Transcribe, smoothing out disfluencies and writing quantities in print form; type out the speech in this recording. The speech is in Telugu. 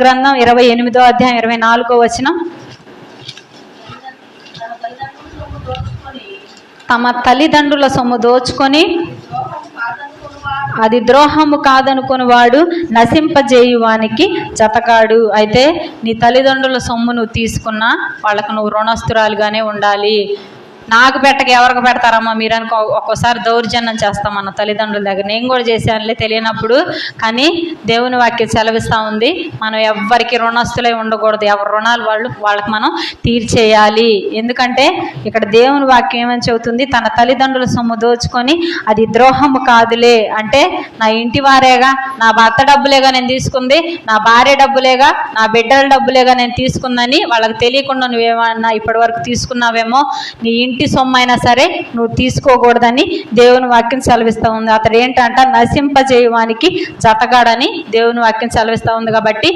గ్రంథం 28వ అధ్యాయం 24వ వచనం. తమ తల్లిదండ్రుల సొమ్ము దోచుకొని అది ద్రోహము కాదనుకుని వాడు నశింపజేయువానికి జతకాడు. అయితే నీ తల్లిదండ్రుల సొమ్ము నువ్వు తీసుకున్నా వాళ్ళకు నువ్వు రుణస్తురాలుగానే ఉండాలి. నాకు పెట్టక ఎవరికి పెడతారమ్మా మీరు అనుకో. ఒక్కోసారి దౌర్జన్యం చేస్తాం మన తల్లిదండ్రుల దగ్గర. నేను కూడా చేశానులే తెలియనప్పుడు. కానీ దేవుని వాక్యం సెలవిస్తూ ఉంది, మనం ఎవ్వరికి రుణస్తులై ఉండకూడదు. ఎవరి రుణాలు వాళ్ళకి మనం తీర్చేయాలి. ఎందుకంటే ఇక్కడ దేవుని వాక్యం ఏమని చెబుతుంది, తన తల్లిదండ్రుల సొమ్ము దోచుకొని అది ద్రోహము కాదులే. అంటే నా ఇంటి వారేగా, నా భర్త డబ్బులేగా నేను తీసుకుంది, నా భార్య డబ్బులేగా, నా బిడ్డల డబ్బులేగా నేను తీసుకుందని వాళ్ళకి తెలియకుండా నువ్వేమన్నా ఇప్పటి వరకు తీసుకున్నావేమో, నీ ఇంటి సొమ్ము అయినా సరే నువ్వు తీసుకోకూడదని దేవుని వాక్యం సెలవిస్తూ ఉంది. అతడు ఏంటంట, నశింపజేయవానికి జతగాడని దేవుని వాక్యం సెలవిస్తూ ఉంది. కాబట్టి